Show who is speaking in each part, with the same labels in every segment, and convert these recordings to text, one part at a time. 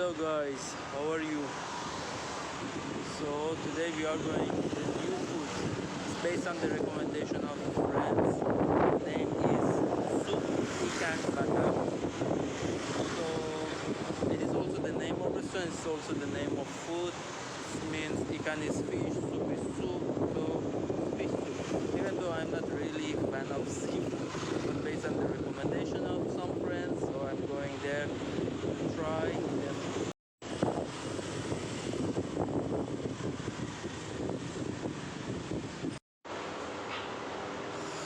Speaker 1: Hello guys, how are you? So today we are going to the new food. It's based on the recommendation of friends. The name is Sop Ikan Batam. So it is also the name of restaurant. It's also the name of food. It means ikan is fish, soup is soup, so fish soup. Even though I'm not really a fan of seafood, but based on the recommendation of some friends, so I'm going there to try them.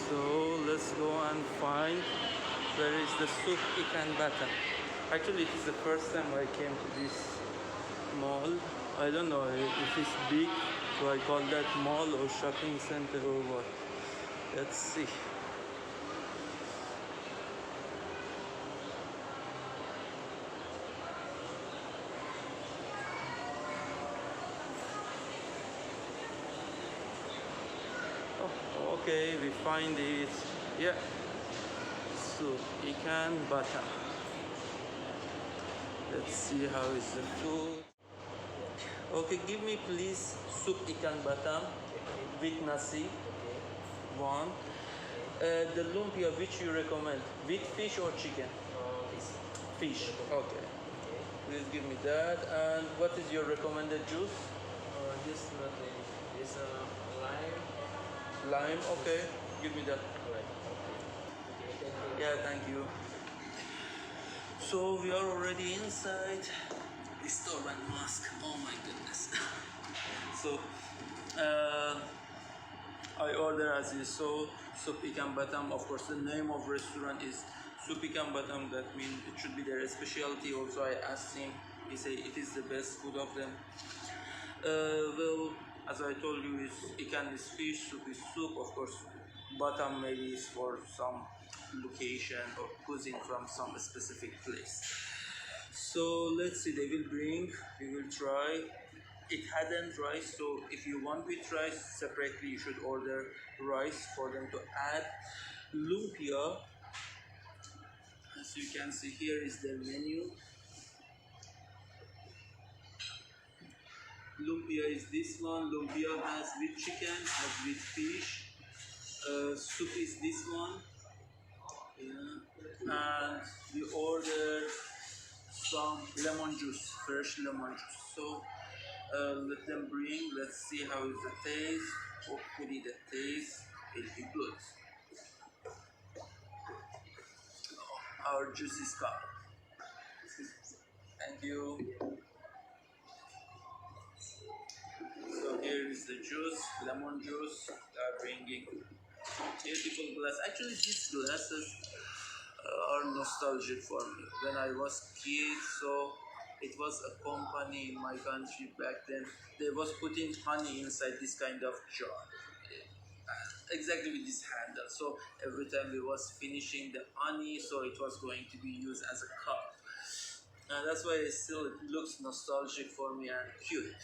Speaker 1: So let's go and find where is the Sop Ikan Batam. Actually, it is the first time I came to this mall. I don't know if it's big, so I call that mall or shopping center or what. Let's see. Oh, okay, we find it. Yeah, Sop Ikan Batam. Let's see how is the food. Okay, give me please Sop Ikan Batam with nasi. One. The lumpia, which you recommend? With fish or chicken? Fish. Okay. Please give me that. And what is your recommended juice?
Speaker 2: This nothing. This lime.
Speaker 1: Lime. Okay. Give me that.
Speaker 2: Right. Okay, thank you.
Speaker 1: Yeah, thank you. So we are already inside. The store and mask. Oh my goodness. So I order, as you saw, Sop Ikan Batam. Of course, the name of restaurant is Sop Ikan Batam. That means it should be their specialty. Also, I asked him. He said it is the best food of them. Well, as I told you, is ikan is fish, soup is soup. Of course, Batam maybe is for some location or cuisine from some specific place. So let's see. They will bring. We will try. It hadn't rice, so if you want with rice separately, you should order rice for them to add. Lumpia, as you can see here, is their menu. Lumpia is this one. Lumpia has with chicken, has with fish. Soup is this one. Yeah. And we order some lemon juice, fresh lemon juice. So let them bring. Let's see how is the taste. Hopefully the taste will be good. Our juice is coming. Thank you. So here is the juice, lemon juice. They are bringing beautiful glass. Actually, these glasses are nostalgic for me. When I was kid, so it was a company in my country back then. They was putting honey inside this kind of jar, exactly with this handle. So every time we was finishing the honey, so it was going to be used as a cup. And that's why it looks nostalgic for me and cute.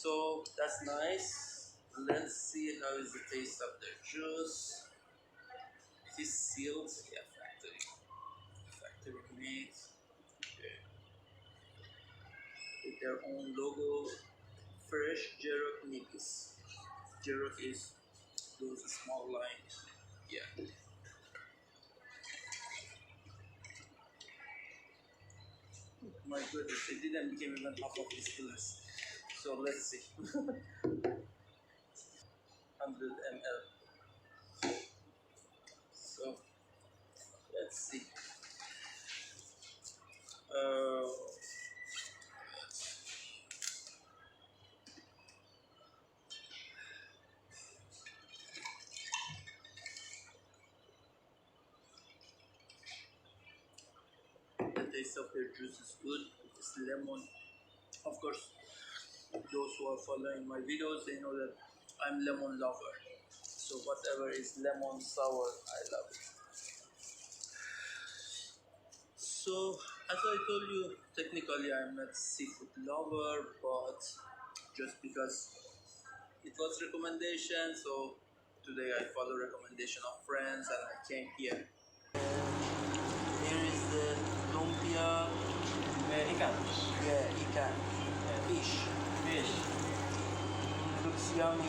Speaker 1: So that's nice. Let's see how is the taste of the juice. It is sealed. Yeah, factory made. Okay. With their own logo. Fresh Jeruk nibis. Jeruk is those small lines. Yeah. My goodness, it didn't become even half of this glass. So let's see. 100 ml. So let's see. The taste of their juice is good. It's lemon. Of course, those who are following my videos, they know that I'm lemon lover. So whatever is lemon sour, I love it. So as I told you, technically I'm not seafood lover, but just because it was recommendation, so today I follow recommendation of friends and I came here. Here is the lumpia ikan, fish.
Speaker 2: Fish.
Speaker 1: Looks yummy.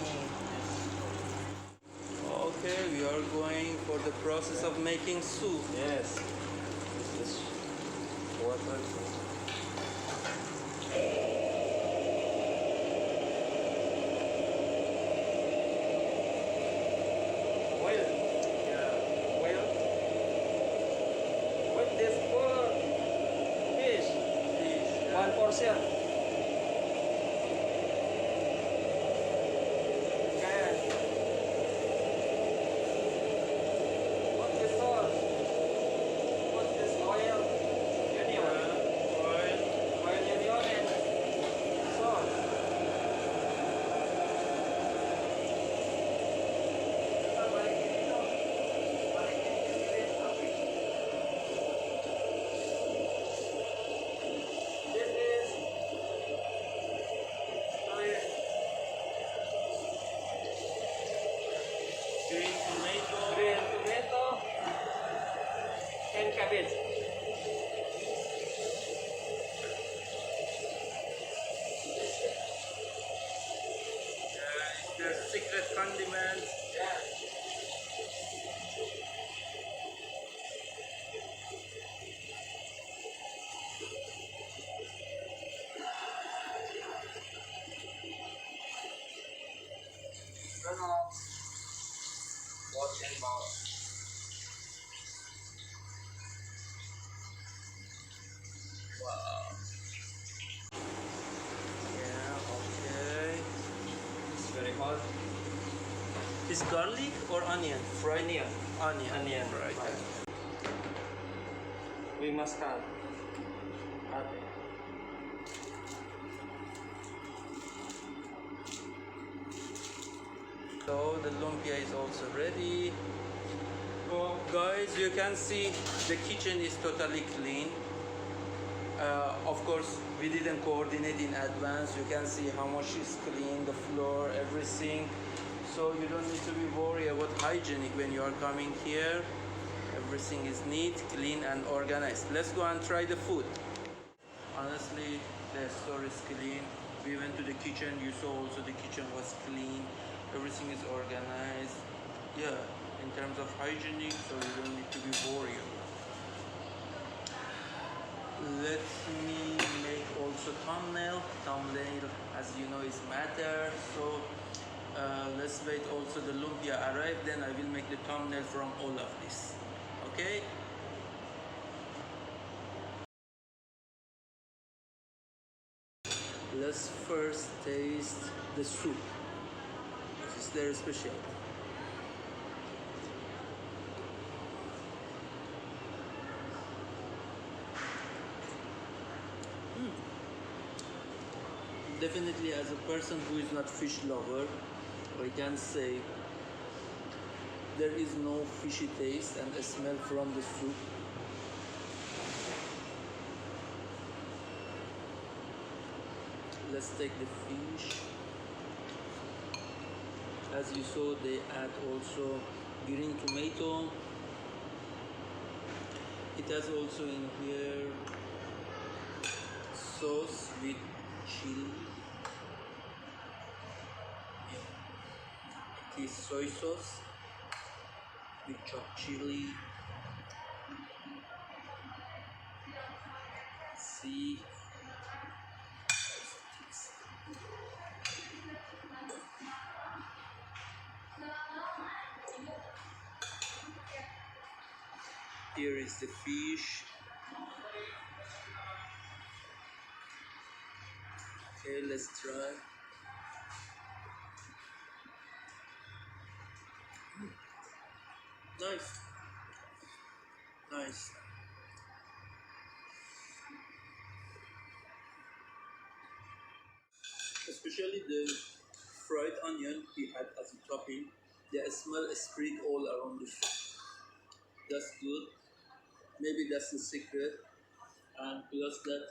Speaker 1: Okay, we are going for the process of making soup.
Speaker 2: Yes. This is water. Oil. Yeah. Oil. What this for? Fish.
Speaker 1: Fish.
Speaker 2: One portion. Okay. What this sauce? What this oil? Onion.
Speaker 1: Oil.
Speaker 2: Oil, onion, and sauce. This is
Speaker 1: Green tomato.
Speaker 2: green tomato and cabbage.
Speaker 1: It's their secret condiment.
Speaker 2: Watch and bowl.
Speaker 1: Wow. Yeah, okay.
Speaker 2: It's very hot.
Speaker 1: Is garlic or onion? Fried
Speaker 2: Onion.
Speaker 1: Onion.
Speaker 2: Onion.
Speaker 1: Right.
Speaker 2: We must have.
Speaker 1: So the lumpia is also ready. Oh, guys, you can see the kitchen is totally clean. Of course, we didn't coordinate in advance. You can see how much is clean, the floor, everything. So you don't need to be worried about hygienic when you are coming here. Everything is neat, clean, and organized. Let's go and try the food. Honestly, the store is clean. We went to the kitchen. You saw also the kitchen was clean. Everything is organized. Yeah, in terms of hygienic, so you don't need to be worried. Let me make also thumbnail. Thumbnail, as you know, is matter. So let's wait also the lumpia arrive. Then I will make the thumbnail from all of this. Okay. Let's first taste the soup. This is their special. Definitely, as a person who is not fish lover, I can say there is no fishy taste and a smell from the soup. Let's take the fish. As you saw, they add also green tomato. It has also in here sauce with chili. It is soy sauce with chopped chili. See. Here is the fish. Okay, let's try. Nice. Nice. Especially the fried onion we had as a topping. The smell spread all around the soup. That's good. Maybe that's the secret. And plus that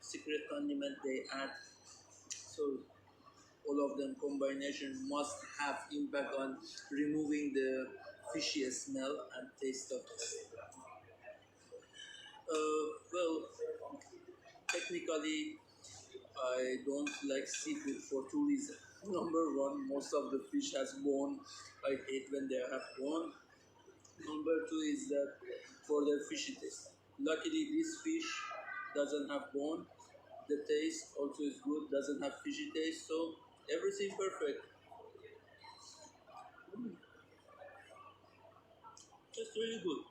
Speaker 1: secret condiment they add. So all of them combination must have impact on removing the fishy smell and taste of it. Well, technically I don't like seafood for two reasons. Number one, most of the fish has bone. I hate when they have bone. Number two is that for their fishy taste. Luckily, this fish doesn't have bone. The taste also is good, doesn't have fishy taste, so everything perfect. Just really good.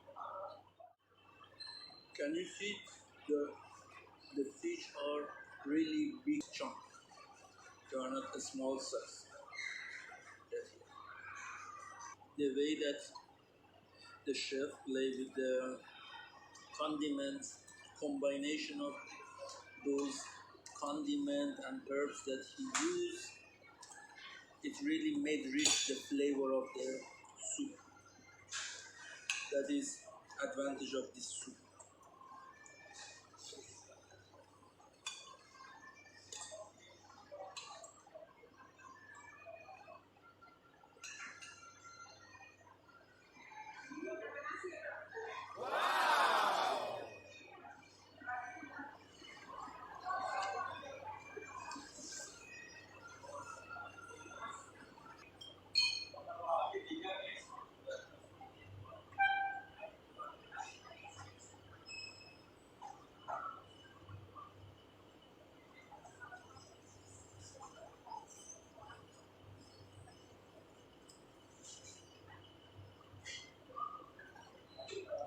Speaker 1: Can you see the fish are really big chunk. They are not a small size. The way that the chef play with the condiments, combination of those condiment and herbs that he used, it really made rich the flavor of the soup. That is advantage of this soup.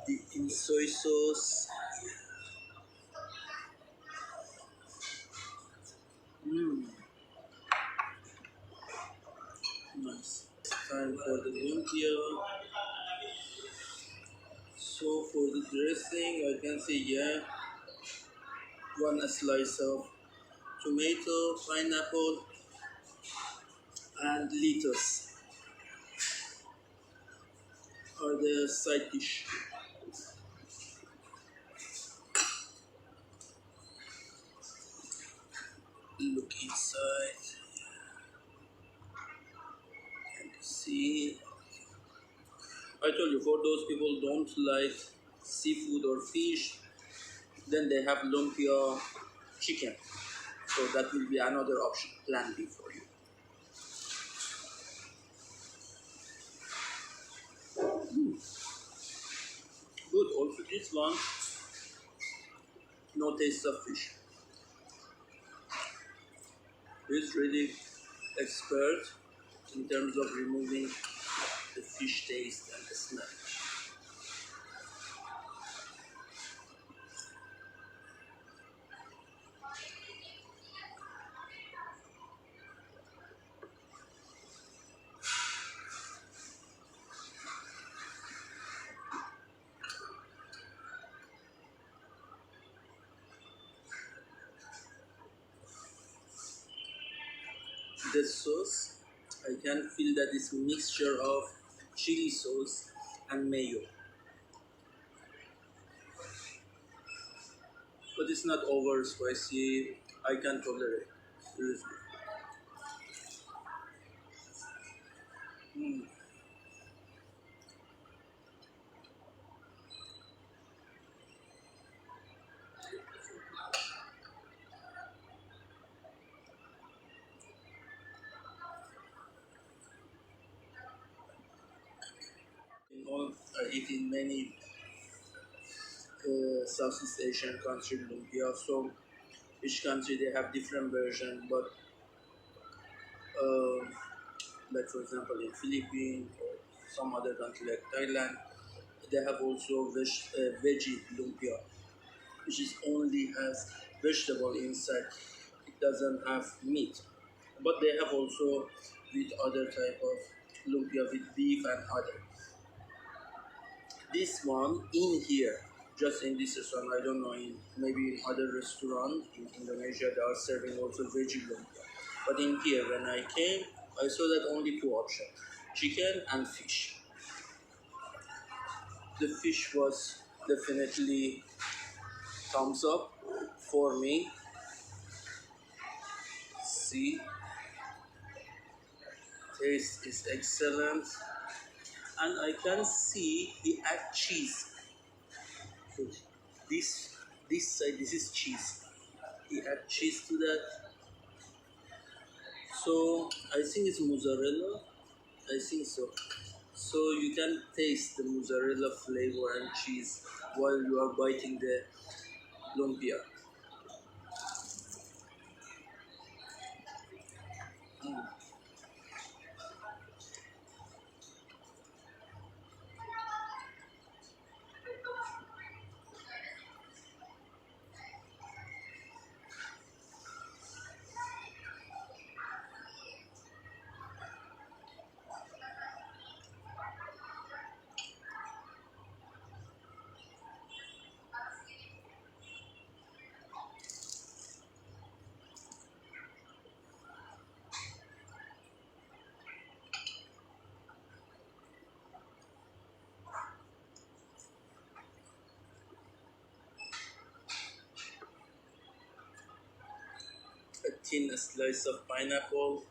Speaker 1: The in soy sauce. Mmm, nice. Time for the lumpia. So for the dressing, I can say yeah, one slice of tomato, pineapple, and lettuce are the side dish. Look inside and see. I told you for those people don't like seafood or fish, then they have lumpia chicken. So that will be another option, plan B for you. Good. Also this one, no taste of fish. He's really expert in terms of removing the fish taste and the smell. The sauce, I can feel that it's mixture of chili sauce and mayo, but it's not over spicy. I can tolerate. Seriously. Mm. In all, I eat in many Southeast Asian countries, lumpia. So each country they have different version, but uh, like for example in Philippines or some other country like Thailand, they have also veggie lumpia, which is only has vegetable inside. It doesn't have meat, but they have also with other type of lumpia with beef and other. This one in here, just in this restaurant, I don't know, in maybe in other restaurant in Indonesia they are serving also veggie lumpia. But in here when I came, I saw that only two options, chicken and fish. The fish was definitely thumbs up for me. See, taste is excellent, and I can see he add cheese. So this this side, this is cheese. He add cheese to that. So I think it's mozzarella. I think so. So you can taste the mozzarella flavor and cheese while you are biting the lumpia. Mm. A thin slice of pineapple.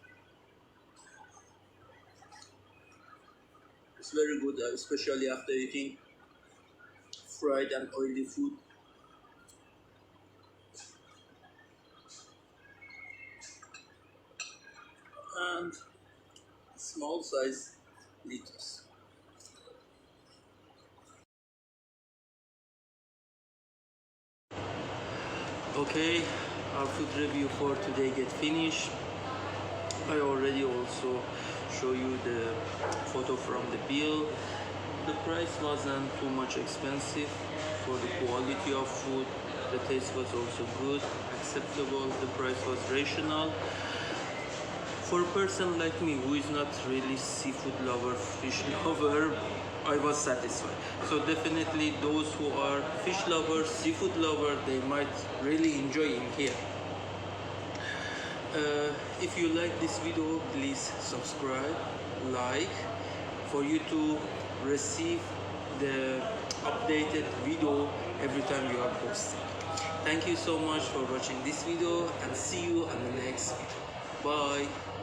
Speaker 1: It's very good, especially after eating fried and oily food. And small size lettuce. Okay, our food review for today get finished. I already also show you the photo from the bill. The price wasn't too much expensive for the quality of food. The taste was also good, acceptable. The price was rational. For a person like me who is not really seafood lover, fish lover, I was satisfied. So definitely those who are fish lovers, seafood lover, they might really enjoy in here. If you like this video, please subscribe, like, for you to receive the updated video every time you are posting. Thank you so much for watching this video and see you on the next video. Bye.